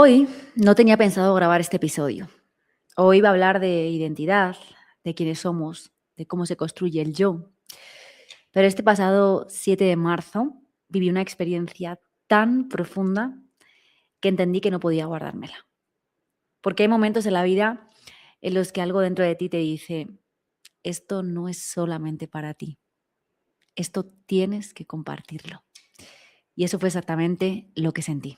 Hoy no tenía pensado grabar este episodio. Hoy iba a hablar de identidad, de quiénes somos, de cómo se construye el yo. Pero este pasado 7 de marzo viví una experiencia tan profunda que entendí que no podía guardármela. Porque hay momentos en la vida en los que algo dentro de ti te dice, esto no es solamente para ti, esto tienes que compartirlo. Y eso fue exactamente lo que sentí.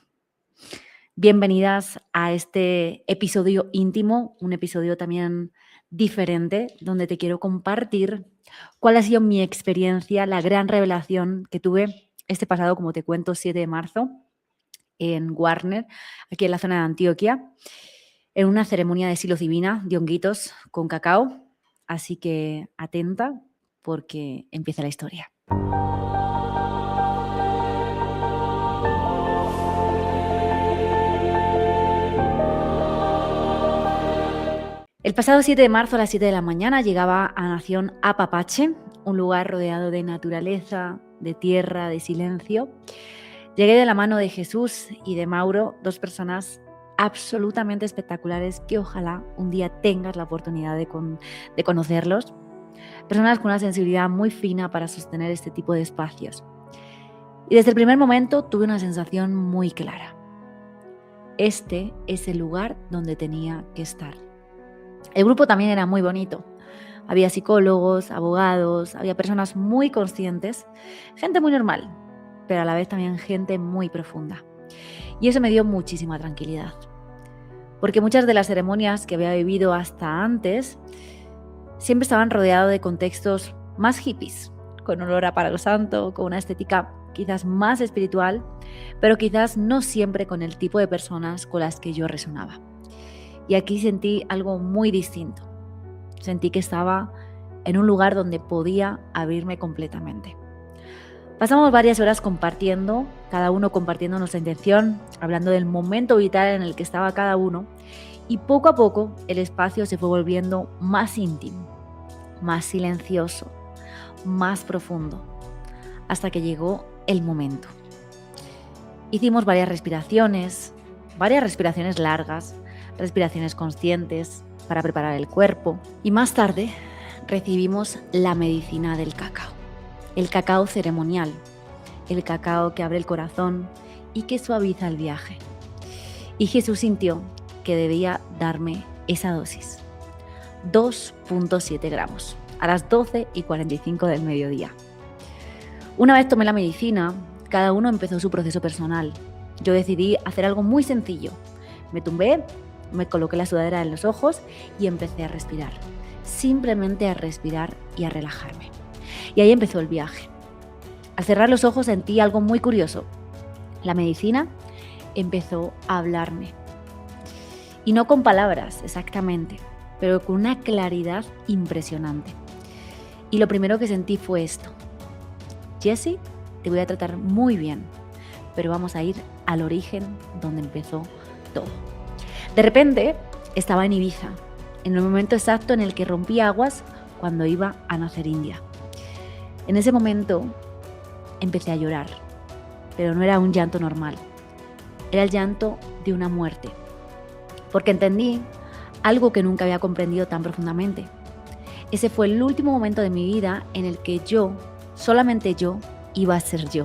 Bienvenidas a este episodio íntimo, un episodio también diferente, donde te quiero compartir cuál ha sido mi experiencia, la gran revelación que tuve este pasado, como te cuento, 7 de marzo en Warner, aquí en la zona de Antioquia, en una ceremonia de psilocibina de honguitos con cacao. Así que atenta porque empieza la historia. El pasado 7 de marzo a las 7 de la mañana llegaba a Nación Apapache, un lugar rodeado de naturaleza, de tierra, de silencio. Llegué de la mano de Jesús y de Mauro, dos personas absolutamente espectaculares que ojalá un día tengas la oportunidad de conocerlos. Personas con una sensibilidad muy fina para sostener este tipo de espacios. Y desde el primer momento tuve una sensación muy clara. Este es el lugar donde tenía que estar. El grupo también era muy bonito. Había psicólogos, abogados, había personas muy conscientes, gente muy normal, pero a la vez también gente muy profunda. Y eso me dio muchísima tranquilidad. Porque muchas de las ceremonias que había vivido hasta antes siempre estaban rodeadas de contextos más hippies, con olor a palo santo, con una estética quizás más espiritual, pero quizás no siempre con el tipo de personas con las que yo resonaba. Y aquí sentí algo muy distinto. Sentí que estaba en un lugar donde podía abrirme completamente. Pasamos varias horas compartiendo, cada uno compartiendo nuestra intención, hablando del momento vital en el que estaba cada uno, y poco a poco el espacio se fue volviendo más íntimo, más silencioso, más profundo, hasta que llegó el momento. Hicimos varias respiraciones largas, respiraciones conscientes para preparar el cuerpo, y más tarde recibimos la medicina del cacao, el cacao ceremonial, el cacao que abre el corazón y que suaviza el viaje. Y Jesús sintió que debía darme esa dosis, 2.7 gramos, a las 12:45 del mediodía. Una vez tomé la medicina, cada uno empezó su proceso personal. Yo decidí hacer algo muy sencillo. Me tumbé, me coloqué la sudadera en los ojos y empecé a respirar. Simplemente a respirar y a relajarme. Y ahí empezó el viaje. Al cerrar los ojos sentí algo muy curioso. La medicina empezó a hablarme. Y no con palabras exactamente, pero con una claridad impresionante. Y lo primero que sentí fue esto. Jessie, te voy a tratar muy bien, pero vamos a ir al origen donde empezó todo. De repente estaba en Ibiza, en el momento exacto en el que rompí aguas cuando iba a nacer India. En ese momento empecé a llorar, pero no era un llanto normal, era el llanto de una muerte, porque entendí algo que nunca había comprendido tan profundamente. Ese fue el último momento de mi vida en el que yo, solamente yo, iba a ser yo,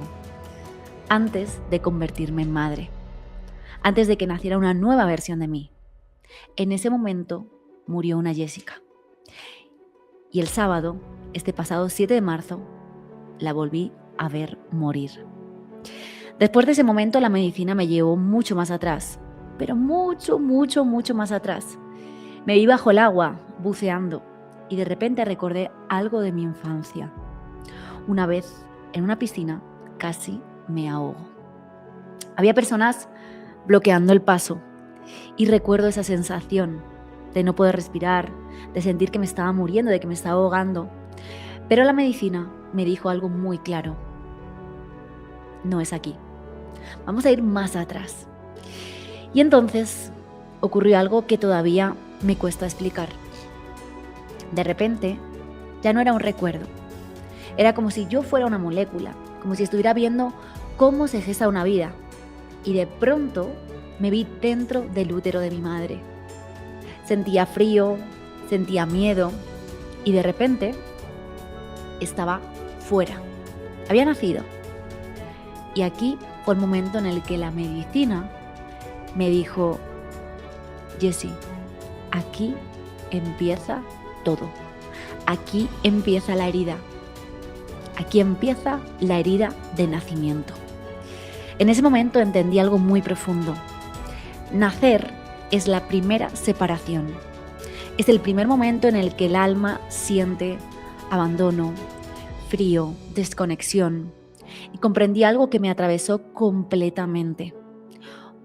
antes de convertirme en madre. Antes de que naciera una nueva versión de mí. En ese momento murió una Jessica. Y el sábado, este pasado 7 de marzo, la volví a ver morir. Después de ese momento, la medicina me llevó mucho más atrás, pero mucho más atrás. Me vi bajo el agua, buceando, y de repente recordé algo de mi infancia. Una vez, en una piscina, casi me ahogo. Había personas bloqueando el paso y recuerdo esa sensación de no poder respirar, de sentir que me estaba muriendo, de que me estaba ahogando. Pero la medicina me dijo algo muy claro. No es aquí. Vamos a ir más atrás. Y entonces ocurrió algo que todavía me cuesta explicar. De repente, ya no era un recuerdo. Era como si yo fuera una molécula, como si estuviera viendo cómo se gesta una vida. Y de pronto me vi dentro del útero de mi madre. Sentía frío, sentía miedo y de repente estaba fuera. Había nacido. Y aquí fue el momento en el que la medicina me dijo: Jessie, aquí empieza todo. Aquí empieza la herida. Aquí empieza la herida de nacimiento. En ese momento entendí algo muy profundo. Nacer es la primera separación. Es el primer momento en el que el alma siente abandono, frío, desconexión. Y comprendí algo que me atravesó completamente.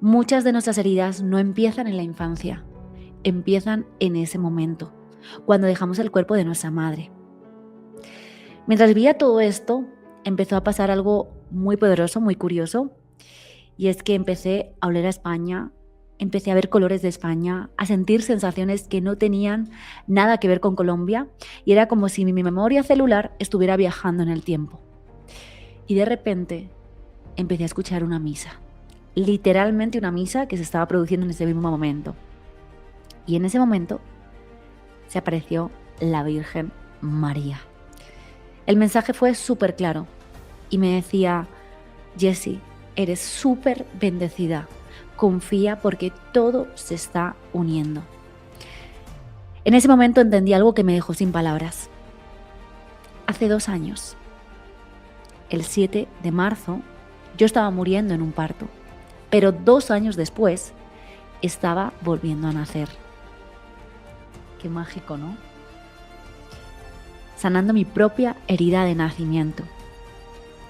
Muchas de nuestras heridas no empiezan en la infancia, empiezan en ese momento, cuando dejamos el cuerpo de nuestra madre. Mientras vivía todo esto, empezó a pasar algo muy poderoso, muy curioso, y es que empecé a oler a España, empecé a ver colores de España, a sentir sensaciones que no tenían nada que ver con Colombia, y era como si mi memoria celular estuviera viajando en el tiempo. Y de repente empecé a escuchar una misa, literalmente una misa que se estaba produciendo en ese mismo momento. Y en ese momento se apareció la Virgen María. El mensaje fue súper claro y me decía: Jessie, eres súper bendecida, confía porque todo se está uniendo. En ese momento entendí algo que me dejó sin palabras. Hace 2 años, el 7 de marzo, yo estaba muriendo en un parto, pero 2 años después estaba volviendo a nacer. Qué mágico, ¿no? Sanando mi propia herida de nacimiento.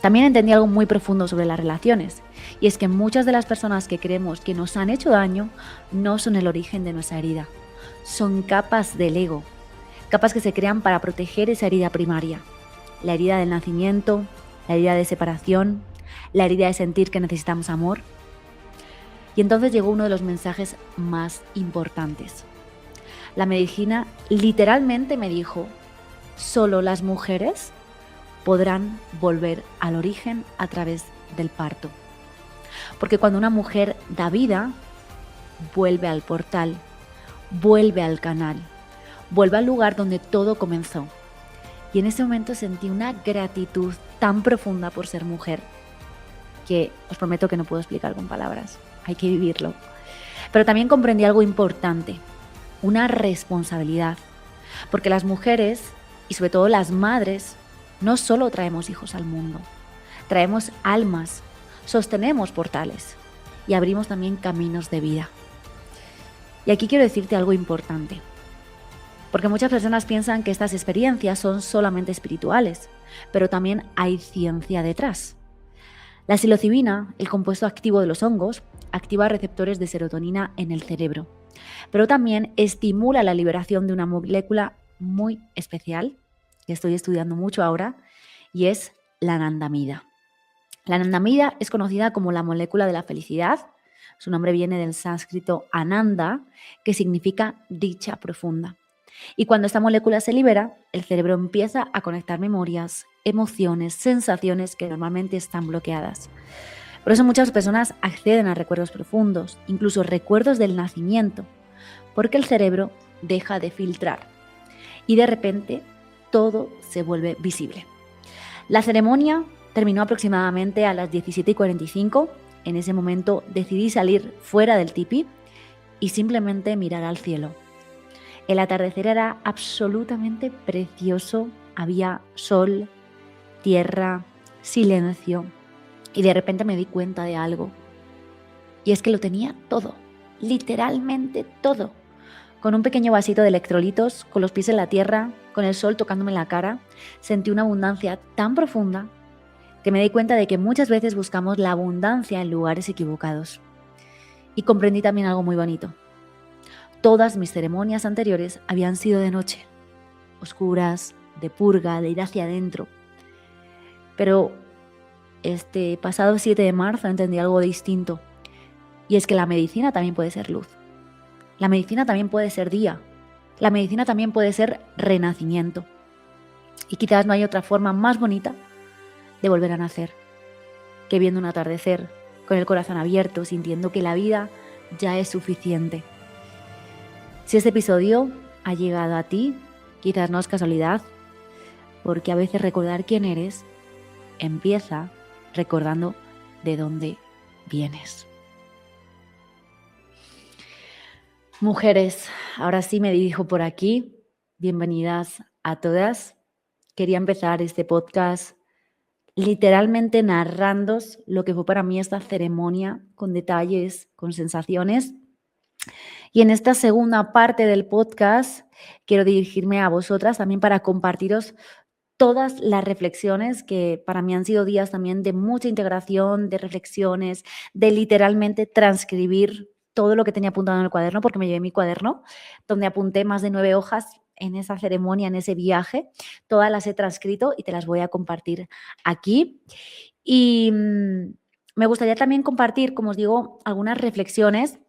También entendí algo muy profundo sobre las relaciones, y es que muchas de las personas que creemos que nos han hecho daño no son el origen de nuestra herida, son capas del ego, capas que se crean para proteger esa herida primaria, la herida del nacimiento, la herida de separación, la herida de sentir que necesitamos amor. Y entonces llegó uno de los mensajes más importantes. La medicina literalmente me dijo: solo las mujeres podrán volver al origen a través del parto. Porque cuando una mujer da vida, vuelve al portal, vuelve al canal, vuelve al lugar donde todo comenzó. Y en ese momento sentí una gratitud tan profunda por ser mujer que os prometo que no puedo explicar con palabras, hay que vivirlo. Pero también comprendí algo importante, una responsabilidad, porque las mujeres y sobre todo las madres no solo traemos hijos al mundo, traemos almas, sostenemos portales y abrimos también caminos de vida. Y aquí quiero decirte algo importante, porque muchas personas piensan que estas experiencias son solamente espirituales, pero también hay ciencia detrás. La psilocibina, el compuesto activo de los hongos, activa receptores de serotonina en el cerebro, pero también estimula la liberación de una molécula muy especial que estoy estudiando mucho ahora, y es la anandamida. La anandamida es conocida como la molécula de la felicidad. Su nombre viene del sánscrito ananda, que significa dicha profunda. Y cuando esta molécula se libera, el cerebro empieza a conectar memorias, emociones, sensaciones que normalmente están bloqueadas. Por eso muchas personas acceden a recuerdos profundos, incluso recuerdos del nacimiento, porque el cerebro deja de filtrar y de repente todo se vuelve visible. La ceremonia terminó aproximadamente a las 17:45. En ese momento decidí salir fuera del tipi y simplemente mirar al cielo. El atardecer era absolutamente precioso, había sol, tierra, silencio, y de repente me di cuenta de algo. Y es que lo tenía todo, literalmente todo. Con un pequeño vasito de electrolitos, con los pies en la tierra, con el sol tocándome la cara, sentí una abundancia tan profunda que me di cuenta de que muchas veces buscamos la abundancia en lugares equivocados. Y comprendí también algo muy bonito. Todas mis ceremonias anteriores habían sido de noche, oscuras, de purga, de ir hacia adentro. Pero este pasado 7 de marzo entendí algo distinto, y es que la medicina también puede ser luz. La medicina también puede ser día. La medicina también puede ser renacimiento. Y quizás no hay otra forma más bonita de volver a nacer que viendo un atardecer, con el corazón abierto, sintiendo que la vida ya es suficiente. Si este episodio ha llegado a ti, quizás no es casualidad, porque a veces recordar quién eres empieza recordando de dónde vienes. Mujeres, ahora sí me dirijo por aquí. Bienvenidas a todas. Quería empezar este podcast literalmente narrándos lo que fue para mí esta ceremonia, con detalles, con sensaciones. Y en esta segunda parte del podcast quiero dirigirme a vosotras también para compartiros todas las reflexiones que para mí han sido días también de mucha integración, de reflexiones, de literalmente transcribir todo lo que tenía apuntado en el cuaderno, porque me llevé mi cuaderno, donde apunté más de 9 hojas en esa ceremonia, en ese viaje. Todas las he transcrito y te las voy a compartir aquí. Y me gustaría también compartir, como os digo, algunas reflexiones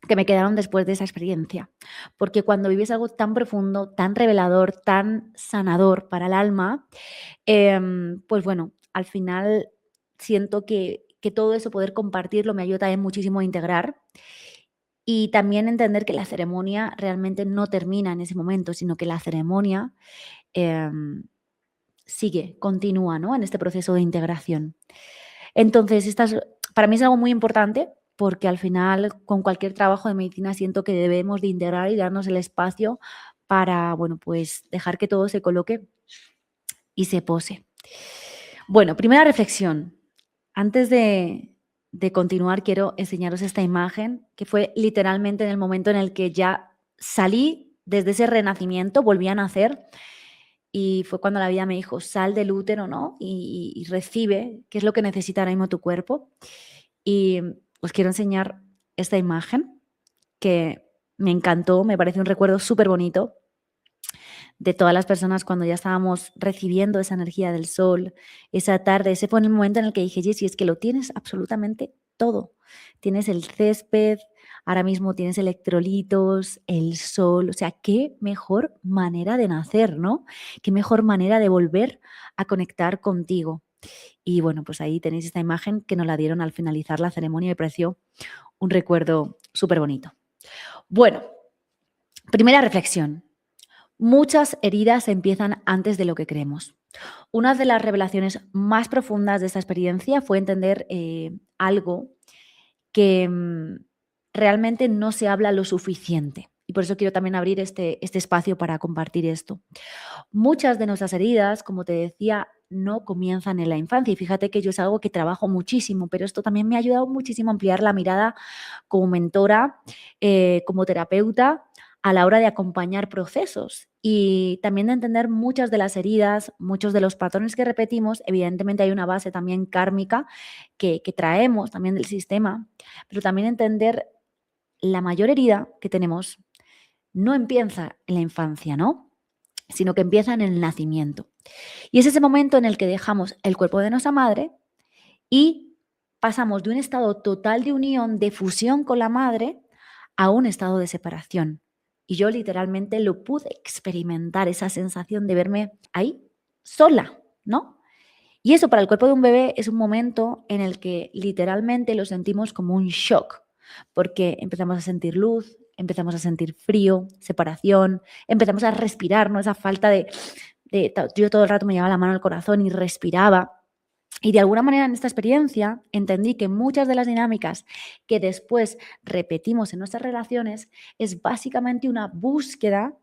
que me quedaron después de esa experiencia. Porque cuando vives algo tan profundo, tan revelador, tan sanador para el alma, pues bueno, al final siento que todo eso, poder compartirlo, me ayuda también muchísimo a integrar y también entender que la ceremonia realmente no termina en ese momento, sino que la ceremonia sigue, continúa, ¿no?, en este proceso de integración. Entonces, para mí es algo muy importante porque al final con cualquier trabajo de medicina siento que debemos de integrar y darnos el espacio para, bueno, pues dejar que todo se coloque y se pose. Bueno, primera reflexión. Antes de continuar, quiero enseñaros esta imagen que fue literalmente en el momento en el que ya salí desde ese renacimiento, volví a nacer. Y fue cuando la vida me dijo, sal del útero, ¿no? Y recibe qué es lo que necesita ahora mismo tu cuerpo. Y os quiero enseñar esta imagen que me encantó, me parece un recuerdo súper bonito de todas las personas cuando ya estábamos recibiendo esa energía del sol, esa tarde. Ese fue el momento en el que dije, Jessie, es que lo tienes absolutamente todo. Tienes el césped, ahora mismo tienes electrolitos, el sol, o sea, qué mejor manera de nacer, ¿no? Qué mejor manera de volver a conectar contigo. Y bueno, pues ahí tenéis esta imagen que nos la dieron al finalizar la ceremonia y me pareció un recuerdo súper bonito. Bueno, primera reflexión. Muchas heridas empiezan antes de lo que creemos. Una de las revelaciones más profundas de esta experiencia fue entender algo que realmente no se habla lo suficiente. Y por eso quiero también abrir este espacio para compartir esto. Muchas de nuestras heridas, como te decía, no comienzan en la infancia. Y fíjate que yo es algo que trabajo muchísimo, pero esto también me ha ayudado muchísimo a ampliar la mirada como mentora, como terapeuta, a la hora de acompañar procesos y también de entender muchas de las heridas, muchos de los patrones que repetimos. Evidentemente hay una base también kármica que traemos también del sistema, pero también entender la mayor herida que tenemos no empieza en la infancia, ¿no?, sino que empieza en el nacimiento. Y es ese momento en el que dejamos el cuerpo de nuestra madre y pasamos de un estado total de unión, de fusión con la madre, a un estado de separación. Y yo literalmente lo pude experimentar, esa sensación de verme ahí sola, ¿no? Y eso para el cuerpo de un bebé es un momento en el que literalmente lo sentimos como un shock, porque empezamos a sentir luz, empezamos a sentir frío, separación, empezamos a respirar, ¿no? Esa falta yo todo el rato me llevaba la mano al corazón y respiraba. Y de alguna manera en esta experiencia entendí que muchas de las dinámicas que después repetimos en nuestras relaciones es básicamente una búsqueda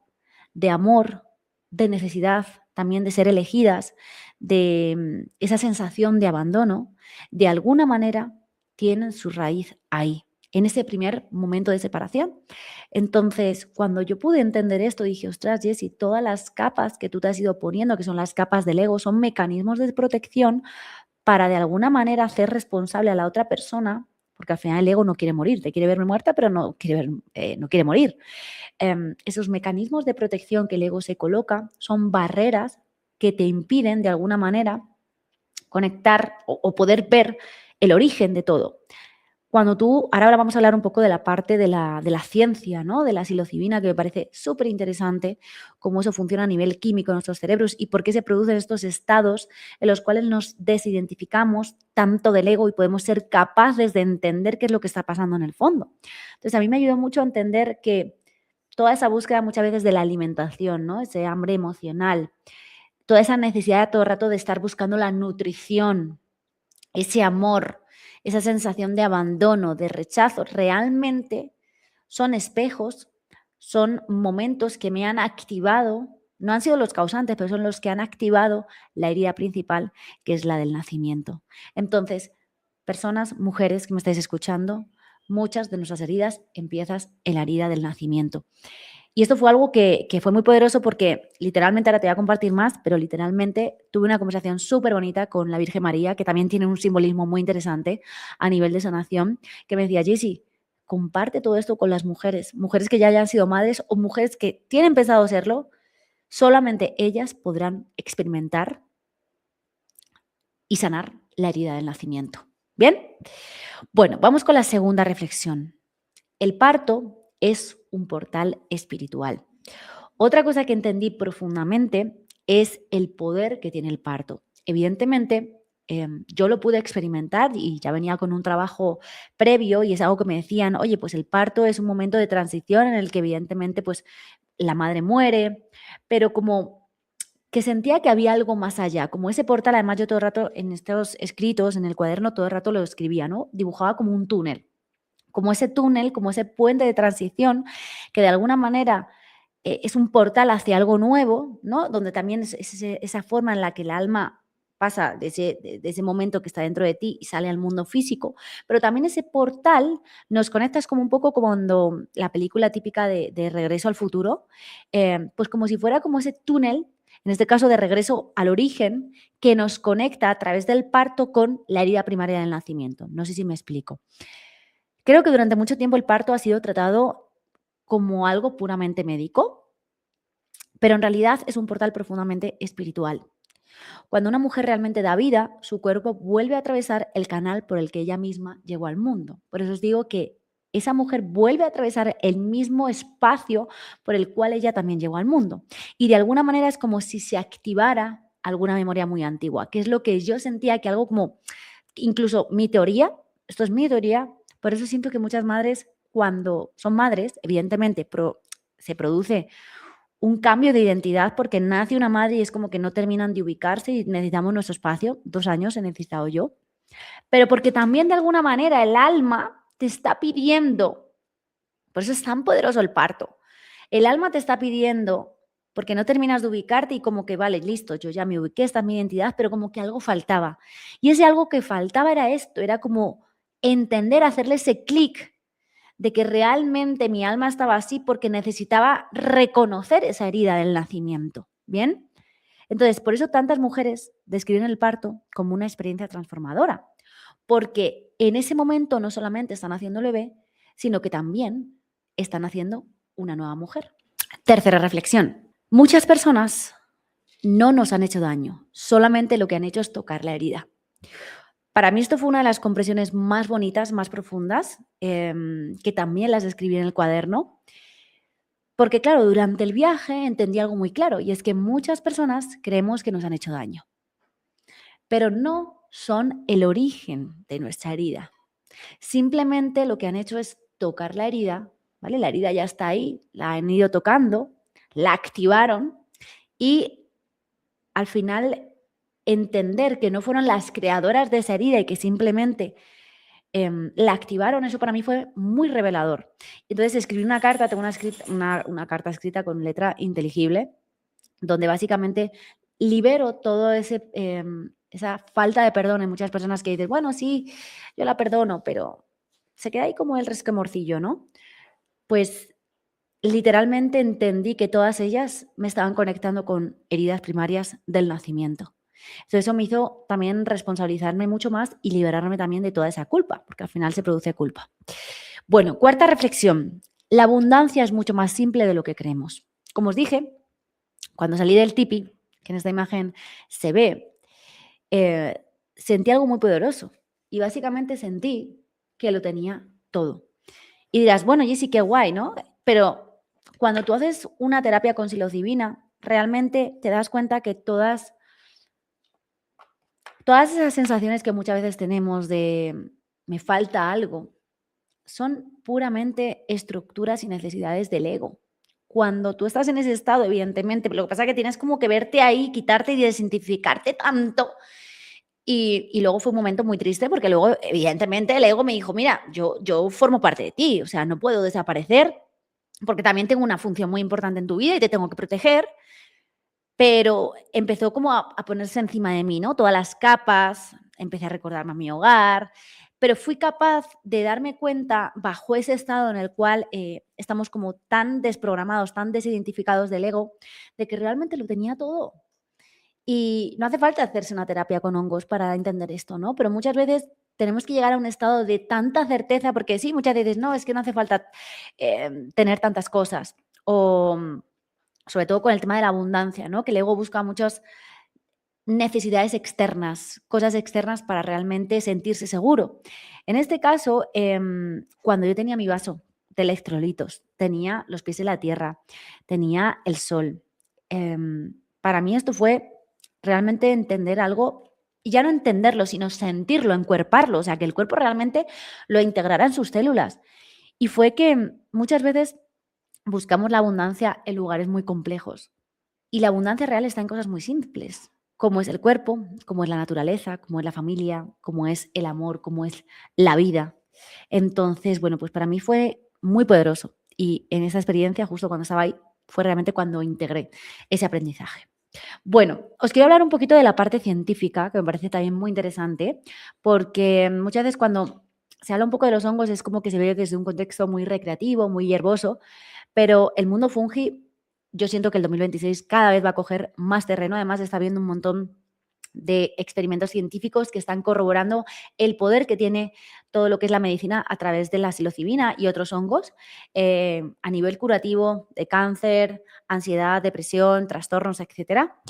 de amor, de necesidad también de ser elegidas, de esa sensación de abandono, de alguna manera tienen su raíz ahí, en ese primer momento de separación. Entonces, cuando yo pude entender esto, dije, ostras, Jessie, todas las capas que tú te has ido poniendo, que son las capas del ego, son mecanismos de protección para de alguna manera hacer responsable a la otra persona, porque al final el ego no quiere morir, te quiere verme muerta, pero no quiere morir. Esos mecanismos de protección que el ego se coloca son barreras que te impiden de alguna manera conectar o poder ver el origen de todo. Ahora vamos a hablar un poco de la parte de la ciencia, ¿no? De la psilocibina, que me parece súper interesante, cómo eso funciona a nivel químico en nuestros cerebros y por qué se producen estos estados en los cuales nos desidentificamos tanto del ego y podemos ser capaces de entender qué es lo que está pasando en el fondo. Entonces, a mí me ayudó mucho a entender que toda esa búsqueda muchas veces de la alimentación, ¿no? Ese hambre emocional, toda esa necesidad todo el rato de estar buscando la nutrición, ese amor, esa sensación de abandono, de rechazo, realmente son espejos, son momentos que me han activado, no han sido los causantes, pero son los que han activado la herida principal, que es la del nacimiento. Entonces, personas, mujeres que me estáis escuchando, muchas de nuestras heridas empiezan en la herida del nacimiento. Y esto fue algo que fue muy poderoso porque literalmente, ahora te voy a compartir más, pero literalmente tuve una conversación súper bonita con la Virgen María, que también tiene un simbolismo muy interesante a nivel de sanación, que me decía: Jessy, comparte todo esto con las mujeres, mujeres que ya hayan sido madres o mujeres que tienen pensado serlo, solamente ellas podrán experimentar y sanar la herida del nacimiento. ¿Bien? Bueno, vamos con la segunda reflexión. El parto es un portal espiritual. Otra cosa que entendí profundamente es el poder que tiene el parto. Evidentemente, yo lo pude experimentar y ya venía con un trabajo previo y es algo que me decían: oye, pues el parto es un momento de transición en el que evidentemente pues la madre muere, pero como que sentía que había algo más allá, como ese portal. Además, yo todo el rato en estos escritos, en el cuaderno, todo el rato lo escribía, ¿no? Dibujaba como un túnel, como ese puente de transición que de alguna manera es un portal hacia algo nuevo, ¿no? Donde también esa forma en la que el alma pasa de ese momento que está dentro de ti y sale al mundo físico, pero también ese portal nos conecta, es como un poco como cuando la película típica de Regreso al Futuro, pues como si fuera como ese túnel, en este caso de regreso al origen, que nos conecta a través del parto con la herida primaria del nacimiento. No sé si me explico. Creo que durante mucho tiempo el parto ha sido tratado como algo puramente médico, pero en realidad es un portal profundamente espiritual. Cuando una mujer realmente da vida, su cuerpo vuelve a atravesar el canal por el que ella misma llegó al mundo. Por eso os digo que esa mujer vuelve a atravesar el mismo espacio por el cual ella también llegó al mundo. Y de alguna manera es como si se activara alguna memoria muy antigua, que es lo que yo sentía, que algo como, incluso mi teoría, esto es mi teoría, por eso siento que muchas madres, cuando son madres, evidentemente se produce un cambio de identidad porque nace una madre y es como que no terminan de ubicarse y necesitamos nuestro espacio. 2 años he necesitado yo. Pero porque también de alguna manera el alma te está pidiendo, por eso es tan poderoso el parto. El alma te está pidiendo, porque no terminas de ubicarte y como que, vale, listo, yo ya me ubiqué, esta es mi identidad, pero como que algo faltaba. Y ese algo que faltaba era esto, era como entender, hacerle ese clic de que realmente mi alma estaba así porque necesitaba reconocer esa herida del nacimiento. ¿Bien? Entonces, por eso tantas mujeres describen el parto como una experiencia transformadora, porque en ese momento no solamente están haciendo el bebé, sino que también están haciendo una nueva mujer. Tercera reflexión. Muchas personas no nos han hecho daño, solamente lo que han hecho es tocar la herida. Para mí esto fue una de las compresiones más bonitas, más profundas, que también las escribí en el cuaderno, porque claro, durante el viaje entendí algo muy claro, y es que muchas personas creemos que nos han hecho daño, pero no son el origen de nuestra herida. Simplemente lo que han hecho es tocar la herida, ¿vale? La herida ya está ahí, la han ido tocando, la activaron y al final entender que no fueron las creadoras de esa herida y que simplemente la activaron, eso para mí fue muy revelador. Entonces escribí una carta, tengo una carta escrita con letra inteligible, donde básicamente libero todo esa falta de perdón en muchas personas que dicen: bueno, sí, yo la perdono, pero se queda ahí como el resquemorcillo, ¿no? Pues literalmente entendí que todas ellas me estaban conectando con heridas primarias del nacimiento. Entonces eso me hizo también responsabilizarme mucho más y liberarme también de toda esa culpa, porque al final se produce culpa. Bueno, cuarta reflexión. La abundancia es mucho más simple de lo que creemos. Como os dije, cuando salí del tipi, que en esta imagen se ve, sentí algo muy poderoso. Y básicamente sentí que lo tenía todo. Y dirás, bueno, Jessy, qué guay, ¿no? Pero cuando tú haces una terapia con psilocibina, realmente te das cuenta que todas esas sensaciones que muchas veces tenemos de me falta algo, son puramente estructuras y necesidades del ego. Cuando tú estás en ese estado, evidentemente, lo que pasa es que tienes como que verte ahí, quitarte y desidentificarte tanto. Y luego fue un momento muy triste porque luego, evidentemente, el ego me dijo, mira, yo formo parte de ti, o sea, no puedo desaparecer porque también tengo una función muy importante en tu vida y te tengo que proteger. Pero empezó como a ponerse encima de mí, ¿no? Todas las capas, empecé a recordarme a mi hogar, pero fui capaz de darme cuenta, bajo ese estado en el cual, estamos como tan desprogramados, tan desidentificados del ego, de que realmente lo tenía todo. Y no hace falta hacerse una terapia con hongos para entender esto, ¿no? Pero muchas veces tenemos que llegar a un estado de tanta certeza, porque sí, muchas veces, no, es que no hace falta, tener tantas cosas, o sobre todo con el tema de la abundancia, ¿no? Que el ego busca muchas necesidades externas, cosas externas para realmente sentirse seguro. En este caso, cuando yo tenía mi vaso de electrolitos, tenía los pies en la tierra, tenía el sol. Para mí esto fue realmente entender algo, y ya no entenderlo, sino sentirlo, encuerparlo, o sea, que el cuerpo realmente lo integrara en sus células. Y fue que muchas veces buscamos la abundancia en lugares muy complejos. Y la abundancia real está en cosas muy simples, como es el cuerpo, como es la naturaleza, como es la familia, como es el amor, como es la vida. Entonces, bueno, pues para mí fue muy poderoso. Y en esa experiencia, justo cuando estaba ahí, fue realmente cuando integré ese aprendizaje. Bueno, os quiero hablar un poquito de la parte científica, que me parece también muy interesante, porque muchas veces cuando se habla un poco de los hongos es como que se ve desde un contexto muy recreativo, muy hierboso, pero el mundo fungi, yo siento que el 2026 cada vez va a coger más terreno. Además, está habiendo un montón de experimentos científicos que están corroborando el poder que tiene todo lo que es la medicina a través de la psilocibina y otros hongos a nivel curativo de cáncer, ansiedad, depresión, trastornos, etcétera.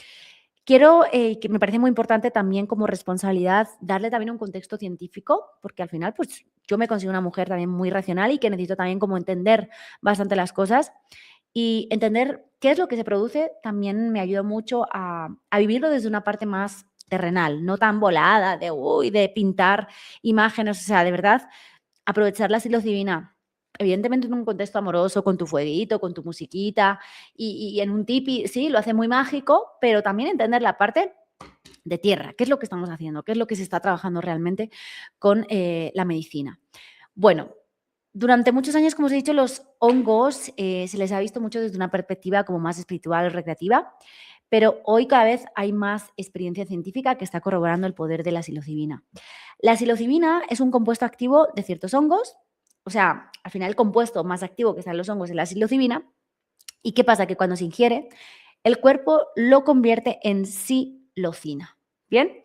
Quiero, que me parece muy importante también como responsabilidad, darle también un contexto científico, porque al final, pues yo me considero una mujer también muy racional y que necesito también como entender bastante las cosas y entender qué es lo que se produce también me ayuda mucho a vivirlo desde una parte más terrenal, no tan volada de, uy, de pintar imágenes, o sea, de verdad, aprovechar la psilocibina, evidentemente en un contexto amoroso, con tu fueguito, con tu musiquita y en un tipi, sí, lo hace muy mágico, pero también entender la parte de tierra, qué es lo que estamos haciendo, qué es lo que se está trabajando realmente con la medicina. Bueno, durante muchos años, como os he dicho, los hongos se les ha visto mucho desde una perspectiva como más espiritual o recreativa, pero hoy cada vez hay más experiencia científica que está corroborando el poder de la psilocibina. La psilocibina es un compuesto activo de ciertos hongos, o sea, al final el compuesto más activo que está en los hongos es la psilocibina. ¿Y qué pasa? Que cuando se ingiere, el cuerpo lo convierte en psilocina. ¿Bien?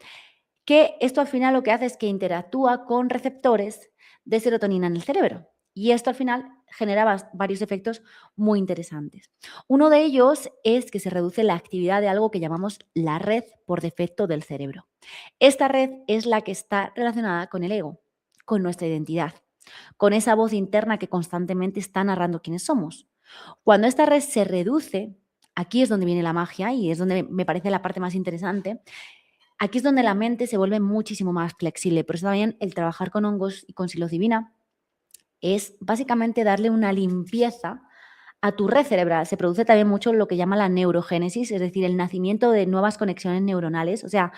Que esto al final lo que hace es que interactúa con receptores de serotonina en el cerebro. Y esto al final genera varios efectos muy interesantes. Uno de ellos es que se reduce la actividad de algo que llamamos la red por defecto del cerebro. Esta red es la que está relacionada con el ego, con nuestra identidad, con esa voz interna que constantemente está narrando quiénes somos. Cuando esta red se reduce, aquí es donde viene la magia y es donde me parece la parte más interesante. Aquí es donde la mente se vuelve muchísimo más flexible. Por eso también el trabajar con hongos y con psilocibina es básicamente darle una limpieza a tu red cerebral. Se produce también mucho lo que llama la neurogénesis, es decir, el nacimiento de nuevas conexiones neuronales. O sea,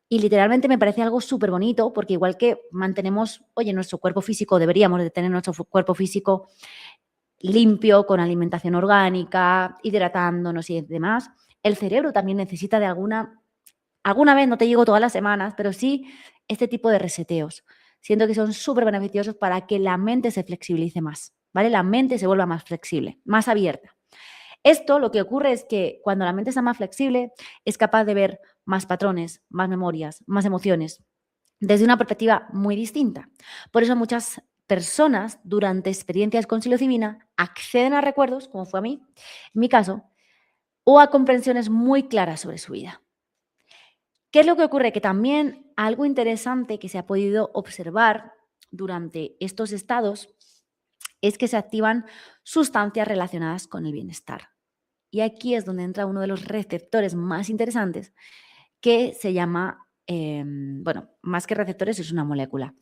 y literalmente me parece algo súper bonito porque igual que mantenemos, oye, nuestro cuerpo físico, deberíamos de tener nuestro cuerpo físico limpio, con alimentación orgánica, hidratándonos y demás, el cerebro también necesita de alguna vez, no te digo todas las semanas, pero sí este tipo de reseteos. Siento que son súper beneficiosos para que la mente se flexibilice más, ¿vale? La mente se vuelva más flexible, más abierta. Esto lo que ocurre es que cuando la mente está más flexible, es capaz de ver más patrones, más memorias, más emociones, desde una perspectiva muy distinta. Por eso muchas personas durante experiencias con psilocibina acceden a recuerdos, como fue a mí, en mi caso, o a comprensiones muy claras sobre su vida. ¿Qué es lo que ocurre? Que también algo interesante que se ha podido observar durante estos estados es que se activan sustancias relacionadas con el bienestar. Y aquí es donde entra uno de los receptores más interesantes, que se llama, bueno, más que receptores, es una molécula,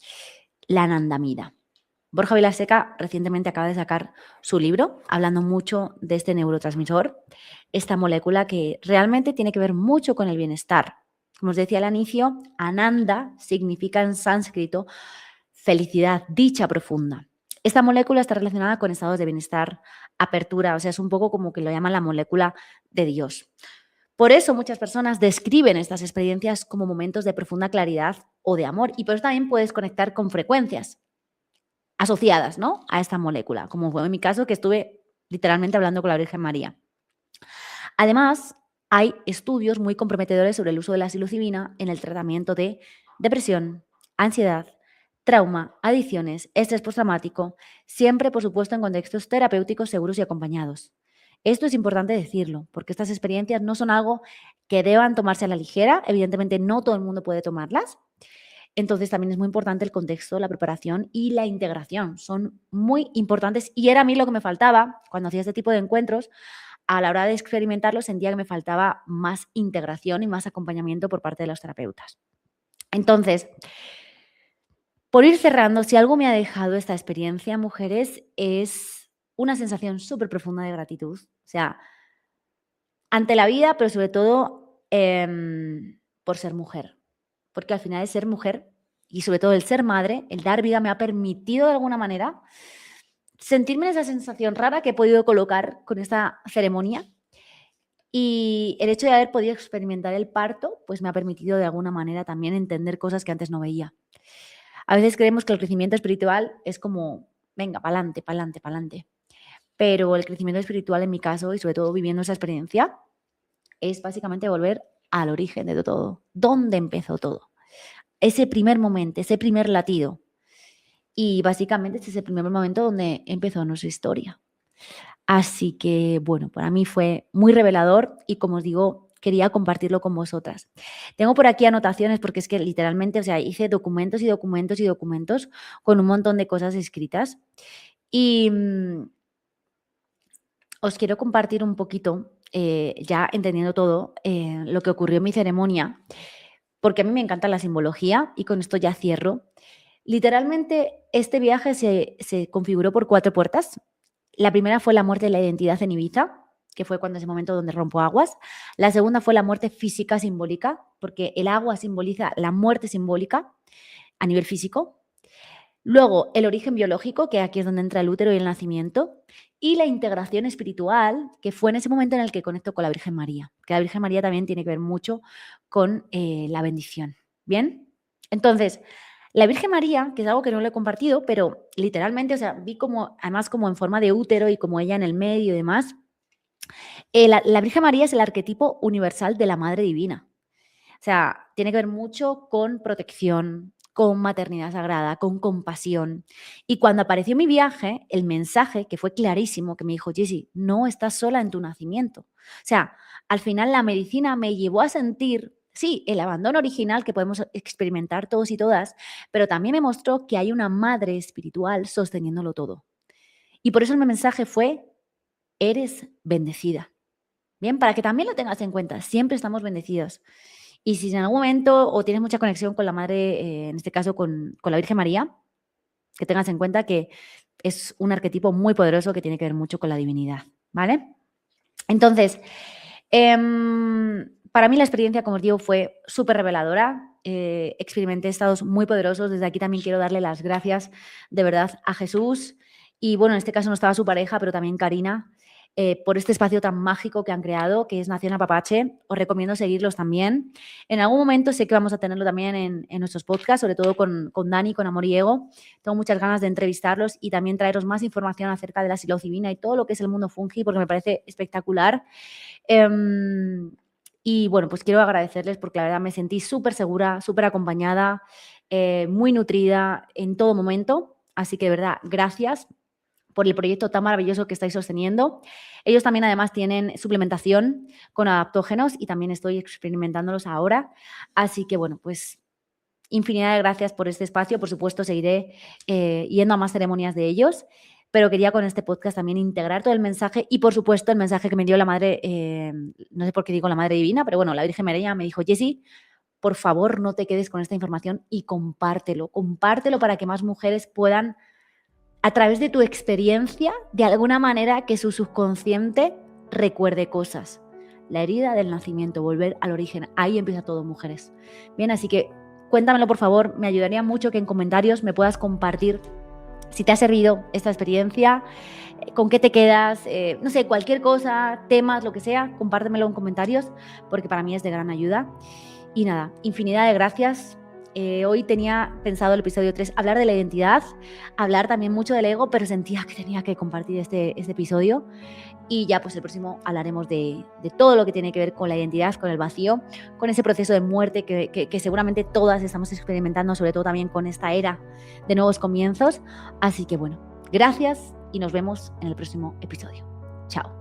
la anandamida. Borja Vilaseca recientemente acaba de sacar su libro hablando mucho de este neurotransmisor, esta molécula que realmente tiene que ver mucho con el bienestar. Como os decía al inicio, Ananda significa en sánscrito felicidad, dicha profunda. Esta molécula está relacionada con estados de bienestar, apertura, o sea, es un poco como que lo llaman la molécula de Dios. Por eso muchas personas describen estas experiencias como momentos de profunda claridad o de amor, y por eso también puedes conectar con frecuencias asociadas, ¿no?, a esta molécula, como fue en mi caso, que estuve literalmente hablando con la Virgen María. Además, hay estudios muy comprometedores sobre el uso de la psilocibina en el tratamiento de depresión, ansiedad, trauma, adicciones, estrés postraumático, siempre, por supuesto, en contextos terapéuticos seguros y acompañados. Esto es importante decirlo, porque estas experiencias no son algo que deban tomarse a la ligera. Evidentemente, no todo el mundo puede tomarlas. Entonces, también es muy importante el contexto, la preparación y la integración. Son muy importantes y era a mí lo que me faltaba cuando hacía este tipo de encuentros. A la hora de experimentarlo, sentía que me faltaba más integración y más acompañamiento por parte de los terapeutas. Entonces, por ir cerrando, si algo me ha dejado esta experiencia, mujeres, es una sensación súper profunda de gratitud. O sea, ante la vida, pero sobre todo por ser mujer. Porque al final el ser mujer y sobre todo el ser madre, el dar vida, me ha permitido de alguna manera sentirme en esa sensación rara que he podido colocar con esta ceremonia. Y el hecho de haber podido experimentar el parto, pues me ha permitido de alguna manera también entender cosas que antes no veía. A veces creemos que el crecimiento espiritual es como, venga, pa'lante, pa'lante, pa'lante. Pero el crecimiento espiritual en mi caso, y sobre todo viviendo esa experiencia, es básicamente volver al origen de todo. ¿Dónde empezó todo? Ese primer momento, ese primer latido. Y básicamente este es el primer momento donde empezó nuestra historia. Así que, bueno, para mí fue muy revelador y, como os digo, quería compartirlo con vosotras. Tengo por aquí anotaciones porque es que literalmente, o sea, hice documentos y documentos y documentos con un montón de cosas escritas. Y os quiero compartir un poquito, ya entendiendo todo, lo que ocurrió en mi ceremonia, porque a mí me encanta la simbología y con esto ya cierro. Literalmente, este viaje se configuró por 4 puertas. La primera fue la muerte de la identidad en Ibiza, que fue cuando ese momento donde rompo aguas. La segunda fue la muerte física simbólica, porque el agua simboliza la muerte simbólica a nivel físico. Luego, el origen biológico, que aquí es donde entra el útero y el nacimiento. Y la integración espiritual, que fue en ese momento en el que conecto con la Virgen María, que la Virgen María también tiene que ver mucho con la bendición. ¿Bien? Entonces, la Virgen María, que es algo que no lo he compartido, pero literalmente, o sea, vi como, además como en forma de útero y como ella en el medio y demás. La Virgen María es el arquetipo universal de la Madre Divina. O sea, tiene que ver mucho con protección, con maternidad sagrada, con compasión. Y cuando apareció mi viaje, el mensaje, que fue clarísimo, que me dijo, Jessie, no estás sola en tu nacimiento. O sea, al final la medicina me llevó a sentir, sí, el abandono original que podemos experimentar todos y todas, pero también me mostró que hay una madre espiritual sosteniéndolo todo. Y por eso el mensaje fue, eres bendecida. Bien, para que también lo tengas en cuenta, siempre estamos bendecidos. Y si en algún momento o tienes mucha conexión con la Madre, en este caso con la Virgen María, que tengas en cuenta que es un arquetipo muy poderoso que tiene que ver mucho con la divinidad, ¿vale? Entonces, para mí la experiencia, como os digo, fue súper reveladora. Experimenté estados muy poderosos. Desde aquí también quiero darle las gracias de verdad a Jesús. Y bueno, en este caso no estaba su pareja, pero también Karina, por este espacio tan mágico que han creado, que es Nación Apapache. Os recomiendo seguirlos también. En algún momento sé que vamos a tenerlo también en nuestros podcasts, sobre todo con Dani, con Amor y Ego. Tengo muchas ganas de entrevistarlos y también traeros más información acerca de la psilocibina y todo lo que es el mundo fungi, porque me parece espectacular. Y bueno, pues quiero agradecerles porque la verdad me sentí súper segura, súper acompañada, muy nutrida en todo momento. Así que de verdad, gracias por el proyecto tan maravilloso que estáis sosteniendo. Ellos también además tienen suplementación con adaptógenos y también estoy experimentándolos ahora. Así que bueno, pues infinidad de gracias por este espacio. Por supuesto, seguiré yendo a más ceremonias de ellos, pero quería con este podcast también integrar todo el mensaje y, por supuesto, el mensaje que me dio la Madre, no sé por qué digo la Madre Divina, pero bueno, la Virgen María me dijo: Jessie, por favor, no te quedes con esta información y compártelo para que más mujeres puedan, a través de tu experiencia, de alguna manera, que su subconsciente recuerde cosas. La herida del nacimiento, volver al origen, ahí empieza todo, mujeres. Bien, así que cuéntamelo, por favor, me ayudaría mucho que en comentarios me puedas compartir si te ha servido esta experiencia, con qué te quedas, no sé, cualquier cosa, temas, lo que sea, compártemelo en comentarios, porque para mí es de gran ayuda. Y nada, infinidad de gracias. Hoy tenía pensado el episodio 3 hablar de la identidad, hablar también mucho del ego, pero sentía que tenía que compartir este episodio. Y ya pues el próximo hablaremos de todo lo que tiene que ver con la identidad, con el vacío, con ese proceso de muerte que seguramente todas estamos experimentando, sobre todo también con esta era de nuevos comienzos. Así que bueno, gracias y nos vemos en el próximo episodio. Chao.